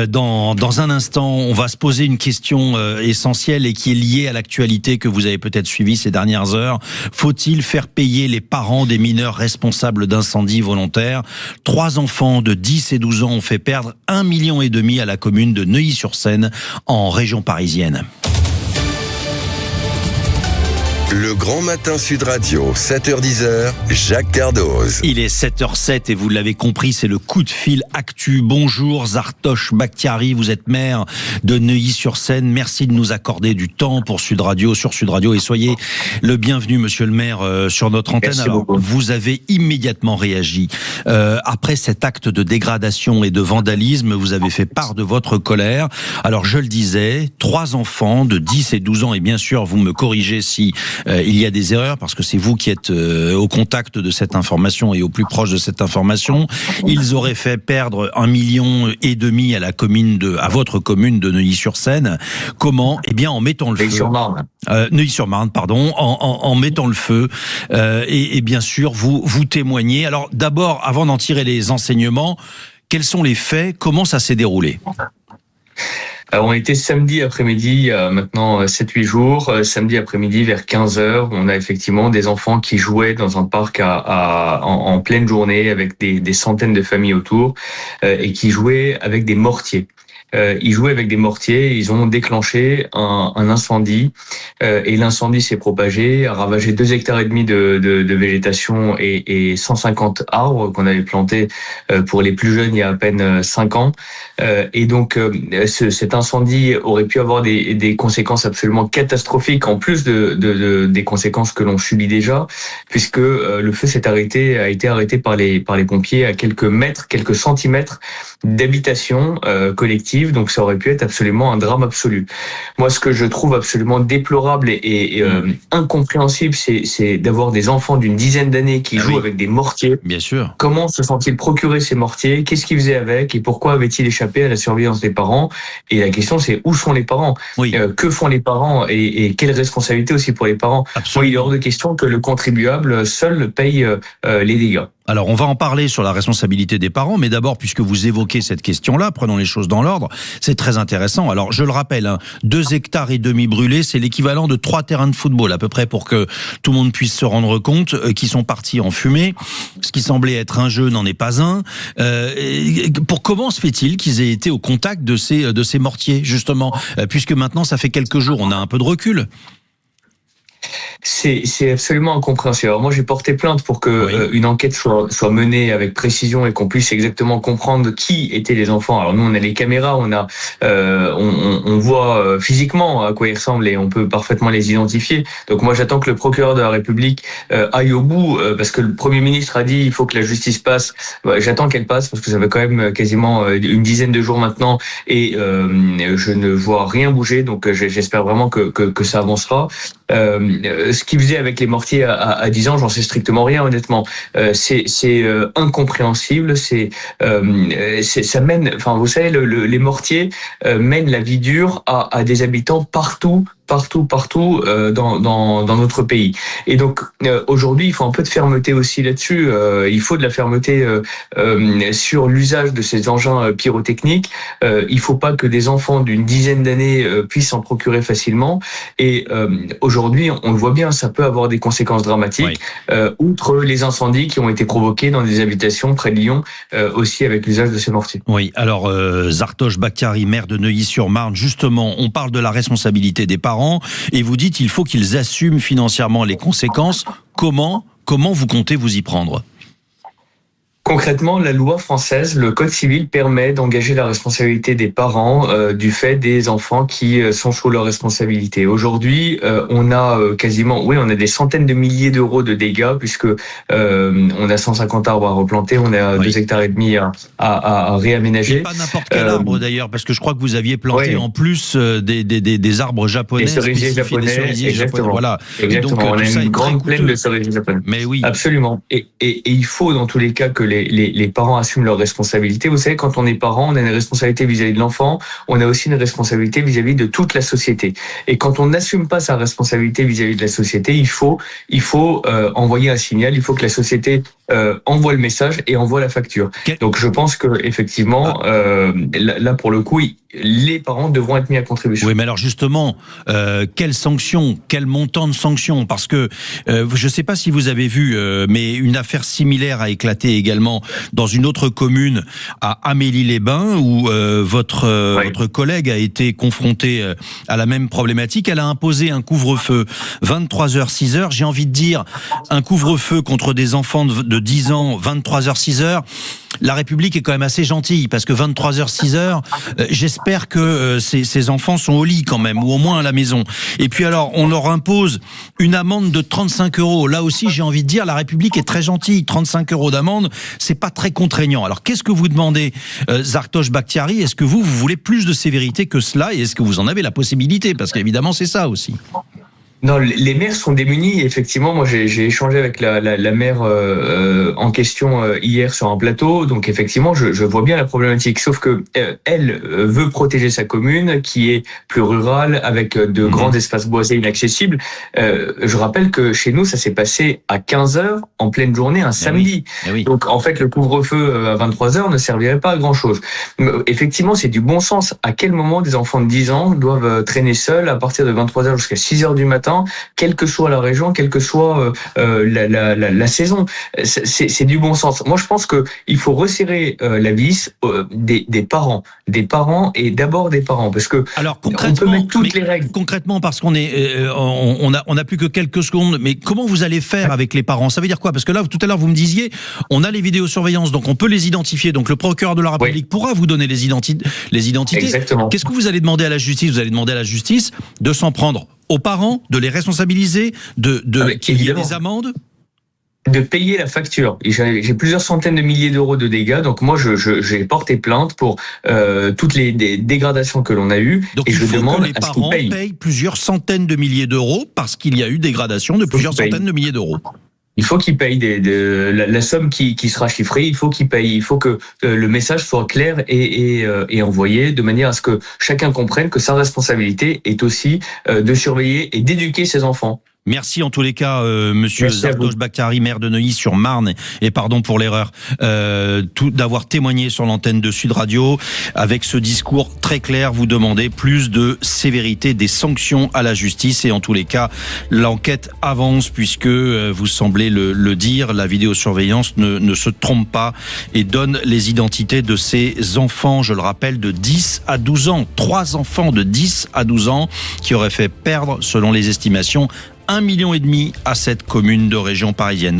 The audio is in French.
Dans un instant, on va se poser une question essentielle et qui est liée à l'actualité que vous avez peut-être suivie ces dernières heures. Faut-il faire payer les parents des mineurs responsables d'incendies volontaires ? 3 enfants de 10 et 12 ans ont fait perdre 1,5 million à la commune de Neuilly-sur-Seine, en région parisienne. Le Grand Matin Sud Radio, 7h-10h, Jacques Cardoz. Il est 7h07 et vous l'avez compris, c'est le coup de fil actu. Bonjour Zartosh Bakhtiari, vous êtes maire de Neuilly-sur-Seine. Merci de nous accorder du temps pour Sud Radio, sur Sud Radio, et soyez le bienvenu, monsieur le maire, sur notre antenne. Merci Alors, beaucoup. vous avez immédiatement réagi. Après cet acte de dégradation et de vandalisme, vous avez fait part de votre colère. Alors, je le disais, 3 enfants de 10 et 12 ans, et bien sûr, vous me corrigez si il y a des erreurs, parce que c'est vous qui êtes au contact de cette information et au plus proche de cette information. Ils auraient fait perdre 1,5 million à votre commune de Neuilly-sur-Seine. Comment ? Eh bien, en mettant le feu. Neuilly-sur-Marne. Neuilly-sur-Marne, pardon, en mettant le feu. Et bien sûr, vous témoignez. Alors, d'abord, avant d'en tirer les enseignements, quels sont les faits ? Comment ça s'est déroulé ? Alors, on était samedi après-midi, il y a maintenant 7-8 jours, samedi après-midi vers 15h, on a effectivement des enfants qui jouaient dans un parc en pleine journée avec des centaines de familles autour et qui jouaient avec des mortiers. Ils jouaient avec des mortiers, ils ont déclenché un incendie et l'incendie s'est propagé, a ravagé 2,5 hectares de végétation et 150 arbres qu'on avait plantés pour les plus jeunes il y a à peine 5 ans. Et donc cet incendie aurait pu avoir des conséquences absolument catastrophiques en plus des conséquences que l'on subit déjà, puisque le feu a été arrêté par les pompiers à quelques centimètres d'habitation collective. Donc ça aurait pu être absolument un drame absolu. Moi, ce que je trouve absolument déplorable et incompréhensible, c'est d'avoir des enfants d'une dizaine d'années qui jouent avec des mortiers. Bien sûr. Comment se sont-ils procurés ces mortiers ? Qu'est-ce qu'ils faisaient avec ? Et pourquoi avaient-ils échappé à la surveillance des parents ? Et la question, c'est où sont les parents ? Oui. Que font les parents et quelle responsabilité aussi pour les parents ? Absolument. Moi, il est hors de question que le contribuable seul paye les dégâts. Alors, on va en parler sur la responsabilité des parents, mais d'abord, puisque vous évoquez cette question-là, prenons les choses dans l'ordre, c'est très intéressant. Alors, je le rappelle, 2,5 hectares brûlés, c'est l'équivalent de 3 terrains de football, à peu près, pour que tout le monde puisse se rendre compte, qui sont partis en fumée. Ce qui semblait être un jeu n'en est pas un. Comment se fait-il qu'ils aient été au contact de ces mortiers, justement, puisque maintenant, ça fait quelques jours, on a un peu de recul. C'est absolument incompréhensible. Alors moi, j'ai porté plainte pour que une enquête soit menée avec précision et qu'on puisse exactement comprendre qui étaient les enfants. Alors nous, on a les caméras, on voit physiquement à quoi ils ressemblent et on peut parfaitement les identifier. Donc moi, j'attends que le procureur de la République aille au bout, parce que le Premier ministre a dit il faut que la justice passe. J'attends qu'elle passe parce que ça fait quand même quasiment une dizaine de jours maintenant et je ne vois rien bouger. Donc j'espère vraiment que ça avancera. Ce qu'ils faisaient avec les mortiers à 10 ans, j'en sais strictement rien, honnêtement. C'est incompréhensible. Ça mène. Enfin, vous savez, les mortiers mènent la vie dure à des habitants partout dans notre pays. Et donc aujourd'hui, il faut un peu de fermeté aussi là-dessus. Il faut de la fermeté sur l'usage de ces engins pyrotechniques. Il faut pas que des enfants d'une dizaine d'années puissent s'en procurer facilement. Et aujourd'hui, on le voit bien, ça peut avoir des conséquences dramatiques. Outre les incendies qui ont été provoqués dans des habitations près de Lyon, aussi avec l'usage de ces mortiers. Oui, alors Zartosh Bakhtiari, maire de Neuilly-sur-Marne, justement, on parle de la responsabilité des parents et vous dites il faut qu'ils assument financièrement les conséquences. Comment vous comptez vous y prendre ? Concrètement, la loi française, le Code civil permet d'engager la responsabilité des parents du fait des enfants qui sont sous leur responsabilité. Aujourd'hui, on a on a des centaines de milliers d'euros de dégâts puisque on a 150 arbres à replanter, on a 2,5 hectares à réaménager. Et pas n'importe quel arbre d'ailleurs, parce que je crois que vous aviez planté en plus des arbres japonais, des cerisiers japonais, voilà. Exactement. Et donc, on a une grande plaine de cerisiers japonais. Mais oui, absolument. Et il faut dans tous les cas que les parents assument leurs responsabilités. Vous savez, quand on est parent, on a une responsabilité vis-à-vis de l'enfant, on a aussi une responsabilité vis-à-vis de toute la société. Et quand on n'assume pas sa responsabilité vis-à-vis de la société, il faut envoyer un signal, il faut que la société envoie le message et envoie la facture. Donc je pense que effectivement, là pour le coup, les parents devront être mis à contribution. Oui, mais alors justement, quelles sanctions, quel montant de sanctions? Parce que je ne sais pas si vous avez vu, mais une affaire similaire a éclaté également dans une autre commune à Amélie-les-Bains, où votre collègue a été confronté à la même problématique. Elle a imposé un couvre-feu 23h, 6h. J'ai envie de dire, un couvre-feu contre des enfants de 10 ans, 23h, 6h. La République est quand même assez gentille, parce que 23h, 6h, j'espère que ces enfants sont au lit quand même, ou au moins à la maison. Et puis alors, on leur impose une amende de 35 €. Là aussi, j'ai envie de dire, la République est très gentille. 35 € d'amende, c'est pas très contraignant. Alors, qu'est-ce que vous demandez, Zartosh Bakhtiari? Est-ce que vous voulez plus de sévérité que cela? Et est-ce que vous en avez la possibilité? Parce qu'évidemment, c'est ça aussi. Non, les maires sont démunis. Effectivement, moi, j'ai échangé avec la maire en question hier sur un plateau. Donc, effectivement, je vois bien la problématique. Sauf que elle veut protéger sa commune, qui est plus rurale, avec de grands espaces boisés inaccessibles. Je rappelle que chez nous, ça s'est passé à 15h en pleine journée, un samedi. Oui. Donc, en fait, le couvre-feu à 23h ne servirait pas à grand-chose. Effectivement, c'est du bon sens. À quel moment des enfants de 10 ans doivent traîner seuls à partir de 23h jusqu'à 6h du matin, quelle que soit la région, quelle que soit la saison? C'est du bon sens. Moi, je pense que il faut resserrer la vis des parents et d'abord des parents, parce que alors, on peut mettre toutes les règles. Concrètement, parce qu'on est, on a plus que quelques secondes, mais comment vous allez faire avec les parents? Ça veut dire quoi? Parce que là, tout à l'heure, vous me disiez, on a les vidéosurveillances, donc on peut les identifier. Donc le procureur de la République pourra vous donner les identités. Exactement. Qu'est-ce que vous allez demander à la justice? Vous allez demander à la justice de s'en prendre aux parents, de les responsabiliser, qu'il y ait des amendes? De payer la facture. J'ai plusieurs centaines de milliers d'euros de dégâts, donc moi j'ai porté plainte pour toutes les dégradations que l'on a eues. Donc et il je faut demande que les parents payent plusieurs centaines de milliers d'euros parce qu'il y a eu dégradation de plusieurs centaines de milliers d'euros. Il faut qu'ils payent la somme qui sera chiffrée. Il faut qu'ils payent. Il faut que le message soit clair et envoyé de manière à ce que chacun comprenne que sa responsabilité est aussi de surveiller et d'éduquer ses enfants. Merci en tous les cas, monsieur Zartosh Bakhtiari, maire de Neuilly-sur-Marne, et pardon pour l'erreur, d'avoir témoigné sur l'antenne de Sud Radio. Avec ce discours très clair, vous demandez plus de sévérité, des sanctions à la justice, et en tous les cas, l'enquête avance puisque, vous semblez le dire, la vidéosurveillance ne se trompe pas et donne les identités de ces enfants, je le rappelle, de 10 à 12 ans. 3 enfants de 10 à 12 ans qui auraient fait perdre, selon les estimations, 1,5 million à cette commune de région parisienne.